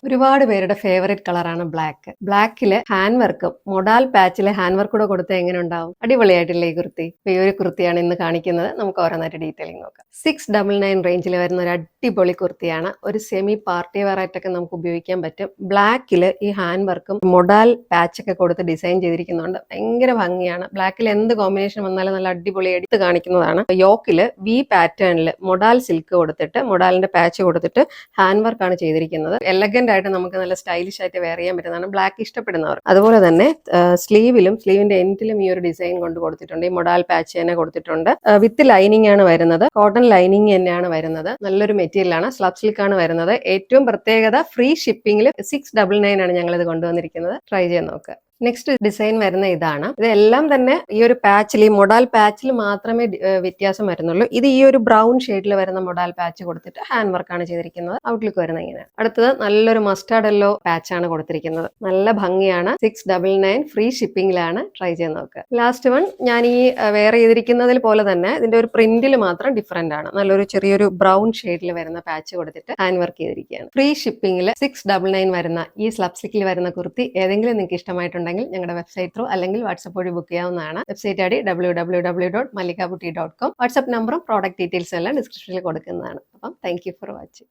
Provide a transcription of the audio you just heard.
ഒരുപാട് പേരുടെ ഫേവറേറ്റ് കളറാണ് ബ്ലാക്ക്. ബ്ലാക്കില് ഹാൻഡ് വർക്കും മൊഡാൽ പാച്ചിലെ ഹാൻഡ് വർക്ക് കൂടെ കൊടുത്താൽ എങ്ങനെ ഉണ്ടാവും? അടിപൊളിയായിട്ടില്ലേ ഈ കുർത്തി? ഈ ഒരു കുർത്തിയാണ് ഇന്ന് കാണിക്കുന്നത്. നമുക്ക് ഓരോന്നായിട്ട് ഡീറ്റെയിലിംഗ് നോക്കാം. 699 റേഞ്ചിൽ വരുന്ന ഒരു അടിപൊളി കുർത്തിയാണ്. ഒരു സെമി പാർട്ടി വെയർ ആയിട്ടൊക്കെ നമുക്ക് ഉപയോഗിക്കാൻ പറ്റും. ബ്ലാക്കില് ഈ ഹാൻഡ് വർക്കും മൊഡാൽ പാച്ചൊക്കെ കൊടുത്ത് ഡിസൈൻ ചെയ്തിരിക്കുന്നുണ്ട്. ഭയങ്കര ഭംഗിയാണ്. ബ്ലാക്കിൽ എന്ത് കോമ്പിനേഷൻ വന്നാലും നല്ല അടിപൊളി എടുത്ത് കാണിക്കുന്നതാണ്. യോക്കില് വി പാറ്റേണിൽ മൊഡാൽ സിൽക്ക് കൊടുത്തിട്ട് മൊഡാലിന്റെ പാച്ച് കൊടുത്തിട്ട് ഹാൻഡ് വർക്കാണ് ചെയ്തിരിക്കുന്നത്. എലഗന്റ് ആയിട്ട് നമുക്ക് നല്ല സ്റ്റൈലിഷ് ആയിട്ട് വെയർ ചെയ്യാൻ പറ്റുന്നതാണ് ബ്ലാക്ക് ഇഷ്ടപ്പെടുന്നവർ. അതുപോലെ തന്നെ സ്ലീവിന്റെ എൻഡിലും ഈ ഒരു ഡിസൈൻ കൊണ്ട് കൊടുത്തിട്ടുണ്ട്. ഈ മൊഡാൽ പാച്ച് തന്നെ കൊടുത്തിട്ടുണ്ട്. വിത്ത് ലൈനിങ് ആണ് വരുന്നത്. കോട്ടൺ ലൈനിങ് തന്നെയാണ് വരുന്നത്. നല്ലൊരു മെറ്റീരിയൽ ആണ്. സ്ലബ് സിൽക്ക് ആണ് വരുന്നത്. ഏറ്റവും പ്രത്യേകത ഫ്രീ ഷിപ്പിംഗിൽ 699 ആണ് ഞങ്ങൾ ഇത് കൊണ്ടുവന്നിരിക്കുന്നത്. ട്രൈ ചെയ്ത് നോക്കുക. നെക്സ്റ്റ് ഡിസൈൻ വരുന്ന ഇതാണ്. ഇതെല്ലാം തന്നെ ഈ ഒരു പാച്ചിൽ, ഈ മൊഡാൽ പാച്ചിൽ മാത്രമേ വ്യത്യാസം വരുന്നുള്ളൂ. ഇത് ഈ ഒരു ബ്രൗൺ ഷെയ്ഡിൽ വരുന്ന മൊഡാൽ പാച്ച് കൊടുത്തിട്ട് ഹാൻഡ് വർക്കാണ് ചെയ്തിരിക്കുന്നത്. ഔട്ട്ലുക്ക് വരുന്നത് ഇങ്ങനെ. അടുത്തത് നല്ലൊരു മസ്റ്റാർഡ് യെല്ലോ പാച്ചാണ് കൊടുത്തിരിക്കുന്നത്. നല്ല ഭംഗിയാണ്. 699 ഫ്രീ ഷിപ്പിംഗിലാണ്. ട്രൈ ചെയ്ത് നോക്കുക. ലാസ്റ്റ് വൺ ഞാൻ ഈ വെയർ ചെയ്തിരിക്കുന്നതിൽ പോലെ തന്നെ ഇതിന്റെ ഒരു പ്രിന്റിൽ മാത്രം ഡിഫറെന്റ് ആണ്. നല്ലൊരു ചെറിയൊരു ബ്രൗൺ ഷെയ്ഡിൽ വരുന്ന പാച്ച് കൊടുത്തിട്ട് ഹാൻഡ് വർക്ക് ചെയ്തിരിക്കുകയാണ്. ഫ്രീ ഷിപ്പിംഗിൽ 699 വരുന്ന ഈ സ്ലബ് സിൽക്കിൽ വരുന്ന കുർത്തി ഏതെങ്കിലും നിങ്ങൾക്ക് ഇഷ്ടമായിട്ടുണ്ട് ഞങ്ങളുടെ വെബ്സൈറ്റ് ത്രൂ അല്ലെങ്കിൽ വാട്സ്ആപ്പ് വഴി ബുക്ക് ചെയ്യാവുന്നതാണ്. Website ID www.malikabuti.com. വാട്സ്ആപ്പ് നമ്പറും പ്രോഡക്റ്റ് ഡീറ്റെയിൽസും എല്ലാം ഡിസ്ക്രിപ്ഷനിൽ കൊടുക്കുന്നതാണ്. അപ്പം താങ്ക് യു ഫോർ വാച്ചിങ്.